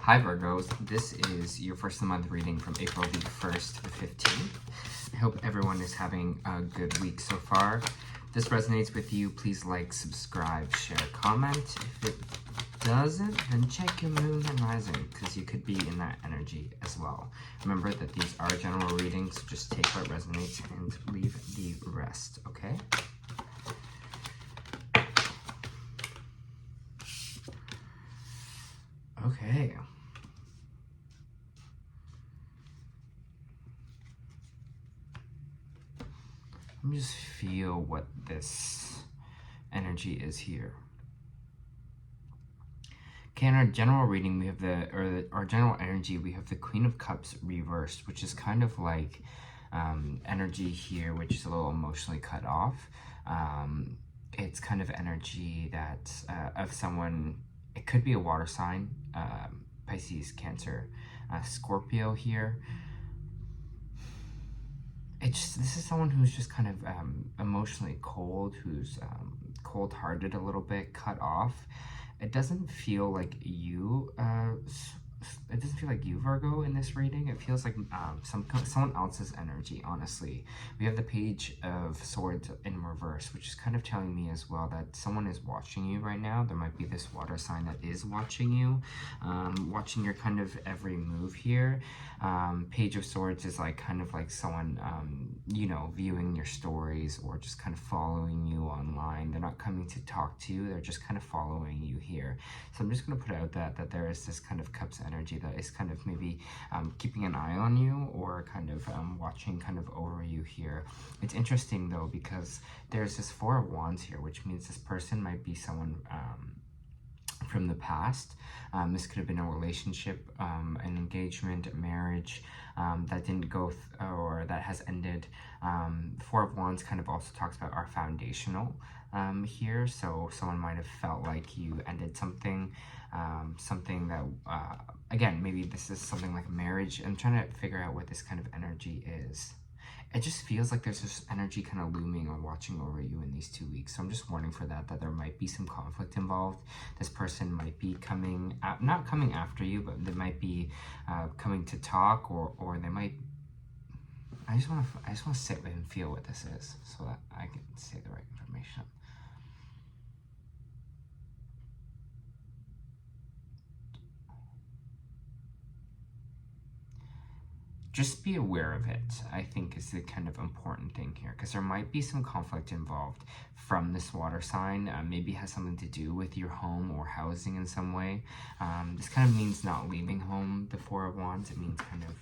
Hi Virgos, this is your first of the month reading from April the 1st to the 15th. I hope everyone is having a good week so far. If this resonates with you, please like, subscribe, share, comment. If it doesn't, then check your moon and rising, because you could be in that energy as well. Remember that these are general readings, so just take what resonates and leave the rest, okay? Okay. Let me just feel what this energy is here. Okay, in our general reading, we have our general energy, we have the Queen of Cups reversed, which is kind of like energy here, which is a little emotionally cut off. It's kind of energy that of someone, it could be a water sign, Pisces, Cancer, Scorpio here. This is someone who's just kind of emotionally cold, who's cold-hearted a little bit, cut off. It doesn't feel like you, Virgo, in this reading. It feels like someone else's energy, honestly. We have the Page of Swords in reverse, which is kind of telling me as well that someone is watching you right now. There might be this water sign that is watching you, watching your kind of every move here. Page of Swords is like kind of like someone, you know, viewing your stories or just kind of following you online. They're not coming to talk to you. They're just kind of following you here. So I'm just going to put out that there is this kind of Cups energy that is kind of maybe keeping an eye on you, or kind of watching kind of over you here. It's interesting though, because there's this Four of Wands here, which means this person might be someone from the past. This could have been a relationship, an engagement, a marriage that didn't go or that has ended. Four of Wands kind of also talks about our foundational here, so someone might have felt like you ended something, something that again, maybe this is something like a marriage. I'm trying to figure out what this kind of energy is. It just feels like there's this energy kind of looming or watching over you in these 2 weeks. So I'm just warning for that there might be some conflict involved. This person might be coming, not coming after you, but they might be coming to talk, or they might, I just want to sit with and feel what this is so that I can say the right information. Just be aware of it, I think, is the kind of important thing here, because there might be some conflict involved from this water sign. Maybe it has something to do with your home or housing in some way. This kind of means not leaving home, the Four of Wands. It means kind of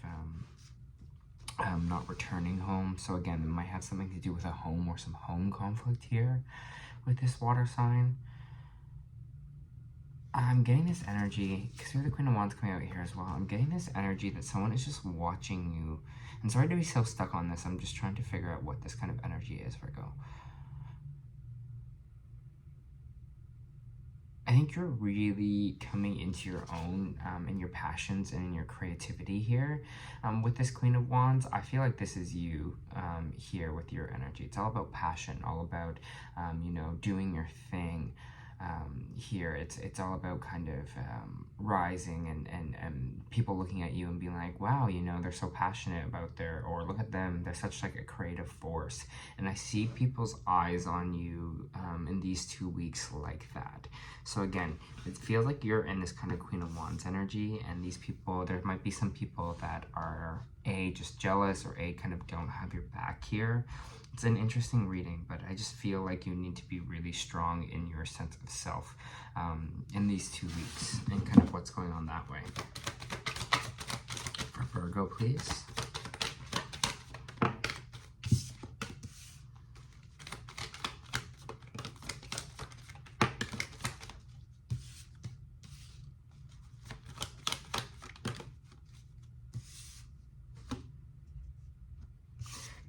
not returning home. So again, it might have something to do with a home or some home conflict here with this water sign. I'm getting this energy, because we have the Queen of Wands coming out here as well. I'm getting this energy that someone is just watching you. And sorry to be so stuck on this. I'm just trying to figure out what this kind of energy is, Virgo. I think you're really coming into your own in your passions and in your creativity here. With this Queen of Wands, I feel like this is you here with your energy. It's all about passion, all about, you know, doing your thing. Here it's all about kind of rising and people looking at you and being like, wow, you know, they're so passionate about or look at them, they're such like a creative force. And I see people's eyes on you in these 2 weeks like that. So again, it feels like you're in this kind of Queen of Wands energy, and these people, there might be some people that are just jealous, or kind of don't have your back here. It's an interesting reading, but I just feel like you need to be really strong in your sense of self in these 2 weeks, and kind of what's going on that way. For Virgo, please.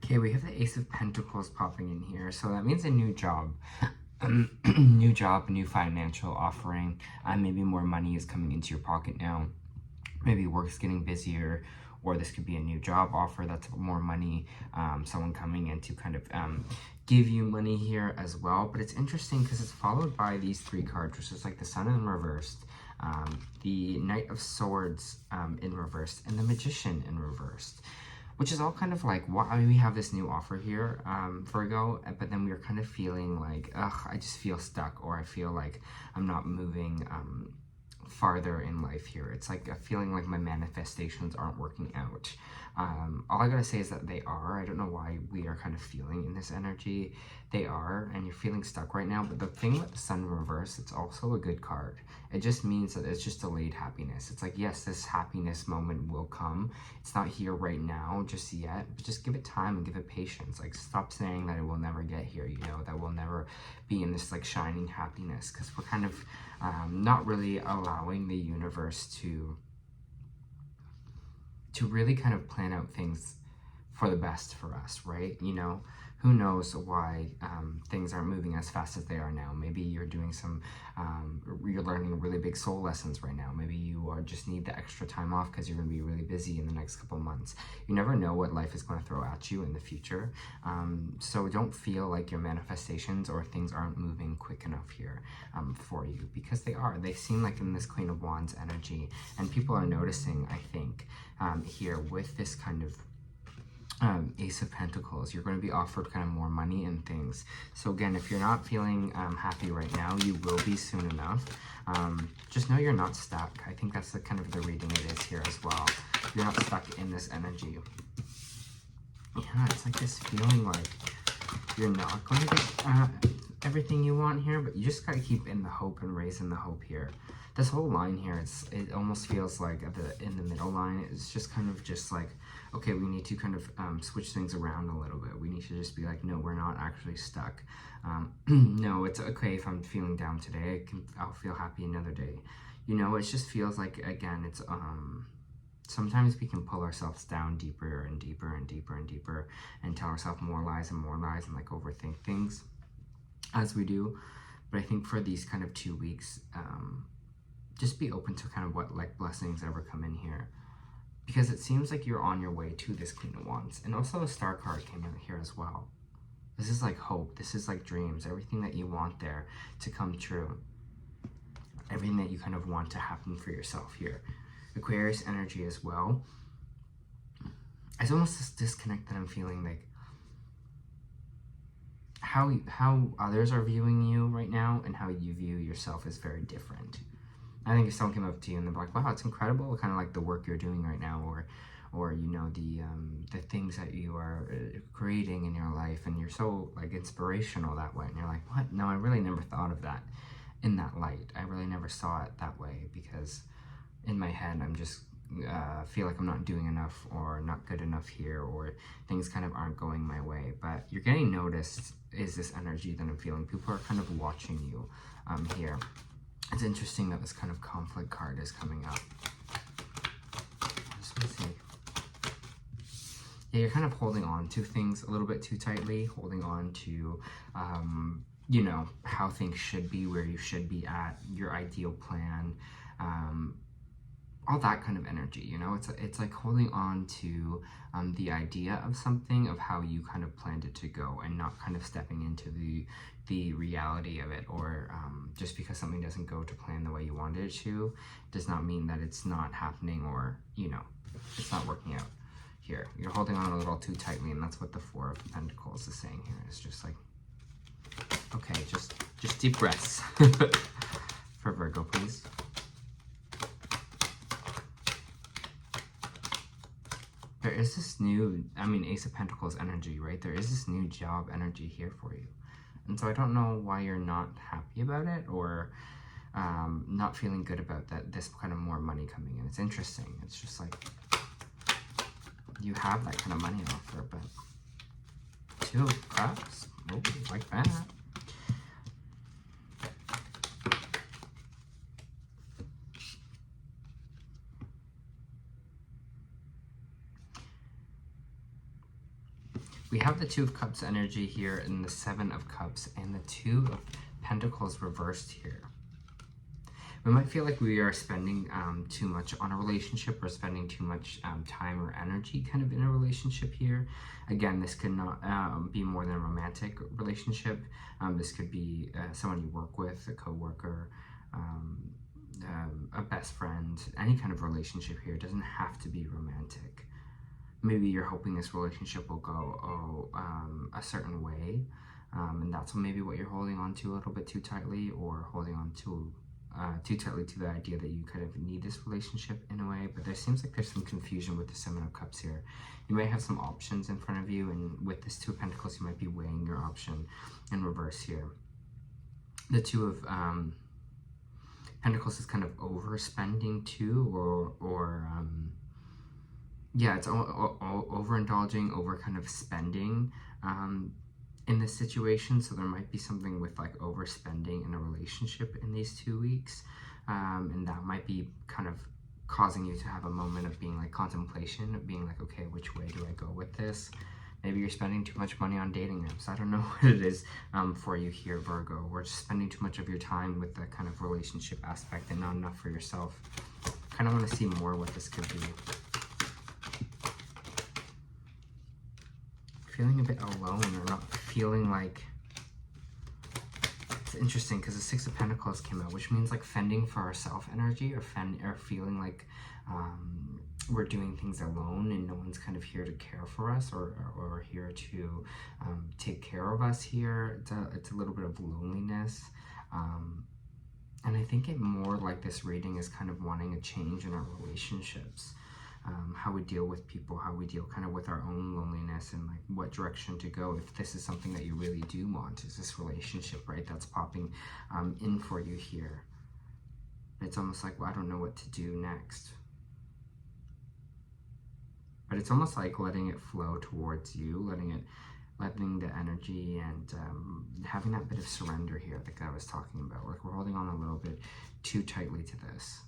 Okay, we have the Ace of Pentacles popping in here, so that means a new job. New job, new financial offering. Maybe more money is coming into your pocket now. Maybe work's getting busier, or this could be a new job offer that's more money. Someone coming in to kind of give you money here as well. But it's interesting because it's followed by these 3 cards, which is like the Sun in reversed, the Knight of Swords in reversed, and the Magician in reversed, which is all kind of like, why we have this new offer here, Virgo, but then we're kind of feeling like, ugh, I just feel stuck, or I feel like I'm not moving farther in life here. It's like a feeling like my manifestations aren't working out. All I gotta say is that they are. I don't know why we are kind of feeling in this energy. They are, and you're feeling stuck right now. But the thing with the Sun in reverse, it's also a good card. It just means that it's just delayed happiness. It's like, yes, this happiness moment will come. It's not here right now just yet, but just give it time and give it patience. Like, stop saying that it will never get here, you know, that we'll never be in this like shining happiness, because we're kind of not really allowing the universe to really kind of plan out things for the best for us, right? You know, who knows why things aren't moving as fast as they are now. Maybe you're doing some, you're learning really big soul lessons right now. Maybe you are just need the extra time off because you're going to be really busy in the next couple months. You never know what life is going to throw at you in the future. So don't feel like your manifestations or things aren't moving quick enough here for you, because they are. They seem like in this Queen of Wands energy, and people are noticing, I think, here with this kind of Ace of Pentacles, you're going to be offered kind of more money and things. So again, if you're not feeling happy right now, you will be soon enough. Just know you're not stuck. I think that's the kind of the reading it is here as well. You're not stuck in this energy. Yeah, it's like this feeling like you're not going to get everything you want here, but you just got to keep in the hope and raising the hope here. This whole line here, it almost feels like in the middle line, it's just kind of just like, okay, we need to kind of switch things around a little bit. We need to just be like, no, we're not actually stuck. No, it's okay if I'm feeling down today. I'll feel happy another day. You know, it just feels like, again, it's sometimes we can pull ourselves down deeper and deeper and deeper and deeper and tell ourselves more lies and like overthink things as we do. But I think for these kind of 2 weeks, just be open to kind of what like blessings ever come in here, because it seems like you're on your way to this Queen of Wands. And also the Star card came out here as well. This is like hope. This is like dreams, everything that you want there to come true, everything that you kind of want to happen for yourself here. Aquarius energy as well. It's almost this disconnect that I'm feeling, like how others are viewing you right now and how you view yourself is very different. I think if someone came up to you and they're like, wow, it's incredible, kind of like the work you're doing right now, or you know, the things that you are creating in your life, and you're so like inspirational that way, and you're like, what? No, I really never thought of that in that light. I really never saw it that way, because in my head I'm just feel like I'm not doing enough or not good enough here, or things kind of aren't going my way. But you're getting noticed is this energy that I'm feeling. People are kind of watching you here. It's interesting that this kind of conflict card is coming up. Just want to see. Yeah, you're kind of holding on to things a little bit too tightly, holding on to, you know, how things should be, where you should be at, your ideal plan, all that kind of energy, you know. It's like holding on to the idea of something, of how you kind of planned it to go, and not kind of stepping into the reality of it. Or just because something doesn't go to plan the way you wanted it to, does not mean that it's not happening, or, you know, it's not working out here. You're holding on a little too tightly, and that's what the Four of Pentacles is saying here. It's just like, okay, just deep breaths. For Virgo, please. There is this new, I mean, Ace of Pentacles energy, right? There is this new job energy here for you. And so I don't know why you're not happy about it, or not feeling good about that, this kind of more money coming in. It's interesting. It's just like, you have that kind of money offer, but Two of Cups, oh, like that. We have the Two of Cups energy here, and the Seven of Cups, and the Two of Pentacles reversed here. We might feel like we are spending too much on a relationship, or spending too much time or energy kind of in a relationship here. Again, this could not be more than a romantic relationship. This could be someone you work with, a co-worker, a best friend, any kind of relationship here. It doesn't have to be romantic. Maybe you're hoping this relationship will go a certain way, and that's maybe what you're holding on to a little bit too tightly, or holding on to too tightly to the idea that you kind of need this relationship in a way. But there seems like there's some confusion with the Seven of Cups here. You might have some options in front of you, and with this Two of Pentacles, you might be weighing your option in reverse here. The Two of Pentacles is kind of overspending too, or yeah, it's overindulging, over kind of spending in this situation. So there might be something with like overspending in a relationship in these 2 weeks, and that might be kind of causing you to have a moment of being like contemplation, of being like, okay, which way do I go with this? Maybe you're spending too much money on dating apps. I don't know what it is for you here, Virgo. Or just spending too much of your time with the kind of relationship aspect and not enough for yourself. Kind of want to see more what this could be. Feeling a bit alone, or not feeling like... It's interesting because the Six of Pentacles came out, which means like fending for ourself energy, or feeling like we're doing things alone and no one's kind of here to care for us, or here to take care of us here. It's a little bit of loneliness. And I think it more like this reading is kind of wanting a change in our relationships. How we deal with people, how we deal kind of with our own loneliness, and like what direction to go if this is something that you really do want. Is this relationship, right, that's popping in for you here. It's almost like, well, I don't know what to do next. But it's almost like letting it flow towards you, letting the energy, and having that bit of surrender here, like I was talking about. Like we're holding on a little bit too tightly to this,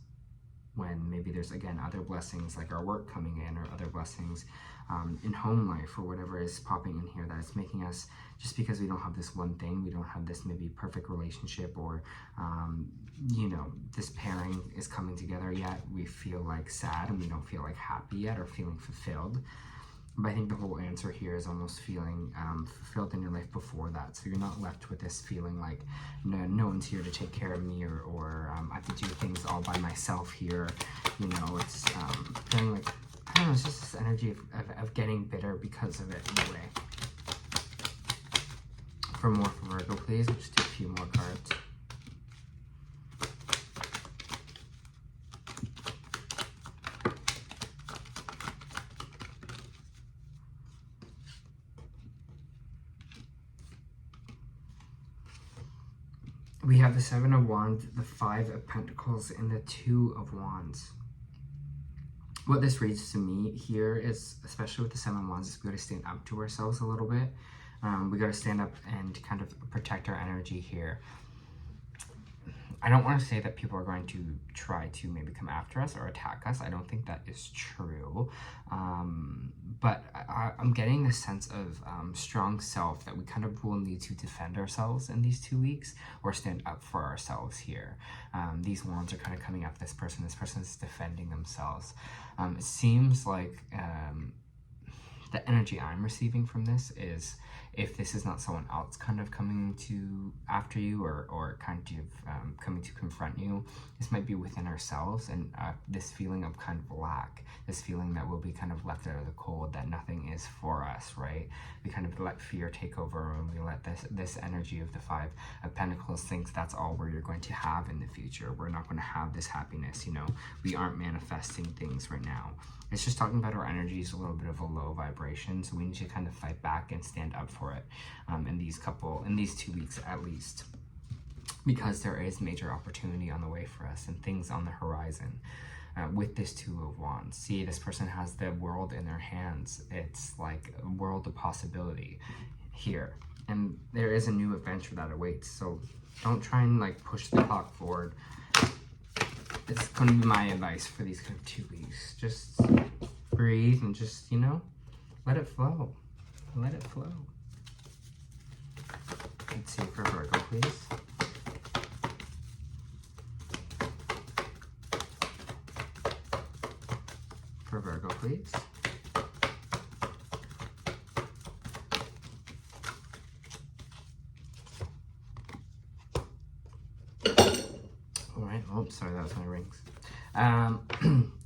when maybe there's, again, other blessings like our work coming in, or other blessings in home life, or whatever is popping in here that is making us, just because we don't have this one thing, we don't have this maybe perfect relationship, or you know, this pairing is coming together yet, we feel like sad, and we don't feel like happy yet, or feeling fulfilled. But I think the whole answer here is almost feeling fulfilled in your life before that. So you're not left with this feeling like no one's here to take care of me, or I have to do things all by myself here. You know, it's feeling like, I don't know, it's just this energy of getting bitter because of it in a way. For more for Virgo, please. We'll just do a few more cards. We have the Seven of Wands, the Five of Pentacles, and the Two of Wands. What this reads to me here is, especially with the Seven of Wands, is we got to stand up to ourselves a little bit. We got to stand up and kind of protect our energy here. I don't want to say that people are going to try to maybe come after us or attack us. I don't think that is true. But I'm getting this sense of strong self that we kind of will need to defend ourselves in these 2 weeks, or stand up for ourselves here. These wands are kind of coming after this person. This person is defending themselves. It seems like the energy I'm receiving from this is, if this is not someone else kind of coming to after you, or kind of coming to confront you, this might be within ourselves, and this feeling of kind of lack, this feeling that we'll be kind of left out of the cold, that nothing is for us, right? We kind of let fear take over, and we let this energy of the Five of Pentacles think that's all you're going to have in the future. We're not going to have this happiness, you know? We aren't manifesting things right now. It's just talking about our energy is a little bit of a low vibration, so we need to kind of fight back and stand up for it in these 2 weeks at least, because there is major opportunity on the way for us and things on the horizon. With this Two of Wands, see, this person has the world in their hands. It's like a world of possibility here, and there is a new adventure that awaits. So don't try and like push the clock forward. It's going to be my advice for these kind of 2 weeks. Just breathe and just, you know, let it flow. Let it flow. Let's see for Virgo, please. For Virgo, please. All right. Oops, sorry, that was my rings.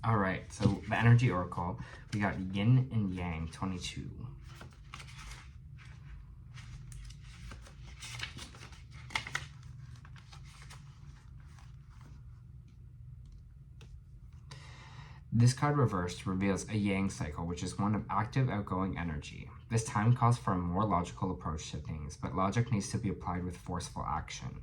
All right, so the energy oracle, we got Yin and Yang 22. This card reversed reveals a Yang cycle, which is one of active, outgoing energy. This time calls for a more logical approach to things, but logic needs to be applied with forceful action.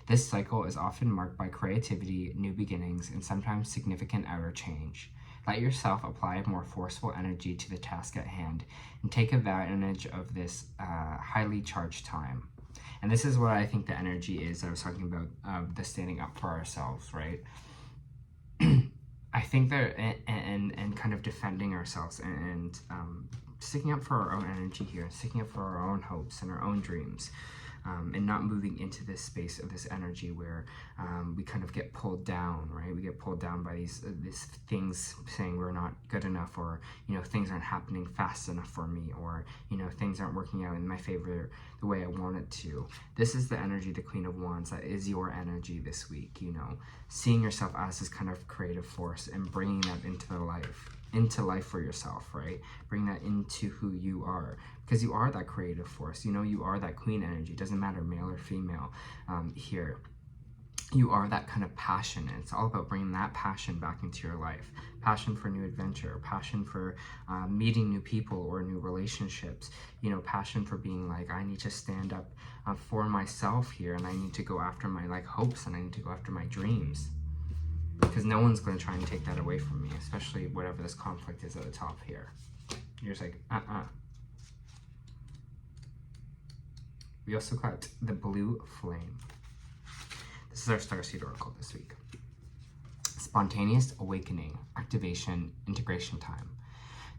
This cycle is often marked by creativity, new beginnings, and sometimes significant outer change. Let yourself apply more forceful energy to the task at hand and take advantage of this highly charged time. And this is what I think the energy is that I was talking about, the standing up for ourselves, right? I think that, and kind of defending ourselves and sticking up for our own energy here, sticking up for our own hopes and our own dreams, and not moving into this space of this energy where we kind of get pulled down, right? We get pulled down by these things saying we're not good enough, or, you know, things aren't happening fast enough for me, or, you know, things aren't working out in my favor the way I want it to. This is the energy, the Queen of Wands, that is your energy this week, you know, seeing yourself as this kind of creative force and bringing that into life for yourself, right? Bring that into who you are, because you are that creative force, you know, you are that queen energy. Doesn't matter male or female here. You are that kind of passion, and it's all about bringing that passion back into your life. Passion for new adventure, passion for meeting new people or new relationships, you know, passion for being like, I need to stand up for myself here, and I need to go after my like hopes, and I need to go after my dreams. Because no one's going to try and take that away from me, especially whatever this conflict is at the top here. You're just like, We also got the Blue Flame. This is our Starseed Oracle this week. Spontaneous awakening, activation, integration time.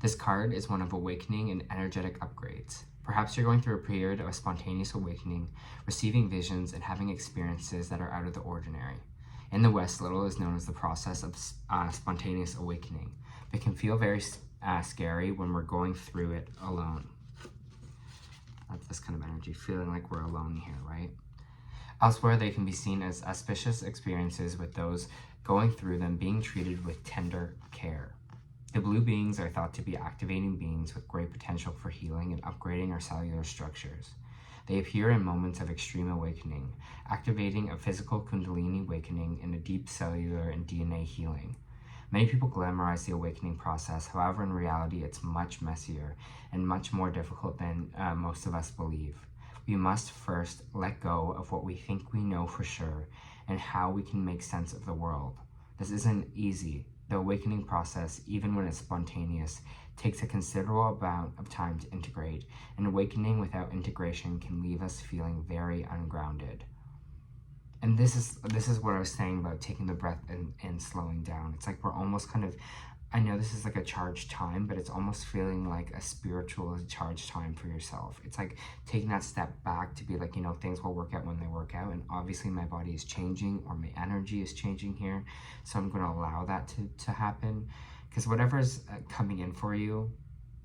This card is one of awakening and energetic upgrades. Perhaps you're going through a period of spontaneous awakening, receiving visions and having experiences that are out of the ordinary. In the West, little is known as the process of spontaneous awakening. It can feel very scary when we're going through it alone. That's this kind of energy, feeling like we're alone here, right? Elsewhere, they can be seen as auspicious experiences, with those going through them being treated with tender care. The blue beings are thought to be activating beings with great potential for healing and upgrading our cellular structures. They appear in moments of extreme awakening, activating a physical kundalini awakening and a deep cellular and DNA healing. Many people glamorize the awakening process. However, in reality, it's much messier and much more difficult than most of us believe. We must first let go of what we think we know for sure and how we can make sense of the world. This isn't easy. The awakening process, even when it's spontaneous, takes a considerable amount of time to integrate, and awakening without integration can leave us feeling very ungrounded. And this is what I was saying about taking the breath and slowing down. It's like we're almost kind of, I know this is like a charged time, but it's almost feeling like a spiritual charged time for yourself. It's like taking that step back to be like, you know, things will work out when they work out. And obviously my body is changing, or my energy is changing here. So I'm going to allow that to happen. Because whatever's coming in for you,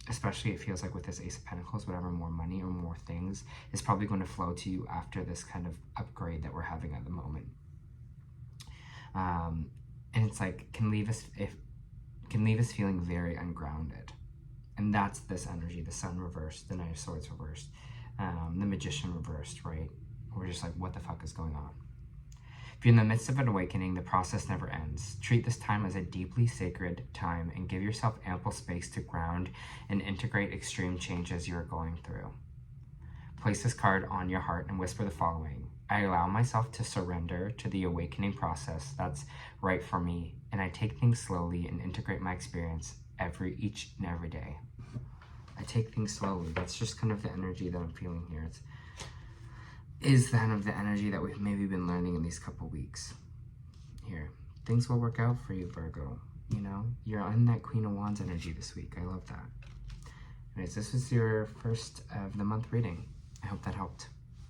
especially it feels like with this Ace of Pentacles, whatever more money or more things is probably going to flow to you after this kind of upgrade that we're having at the moment. And it's like, can leave us feeling very ungrounded. And that's this energy, the Sun reversed, the Knight of Swords reversed, the Magician reversed, right? We're just like, what the fuck is going on? If you're in the midst of an awakening, the process never ends. Treat this time as a deeply sacred time and give yourself ample space to ground and integrate extreme changes you're going through. Place this card on your heart and whisper the following: I allow myself to surrender to the awakening process that's right for me, and I take things slowly and integrate my experience each and every day. I take things slowly. That's just kind of the energy that I'm feeling here. Is kind of the energy that we've maybe been learning in these couple weeks here. Things will work out for you, Virgo. You know, you're in that Queen of Wands energy this week. I love that. Anyways, this was your first of the month reading. I hope that helped.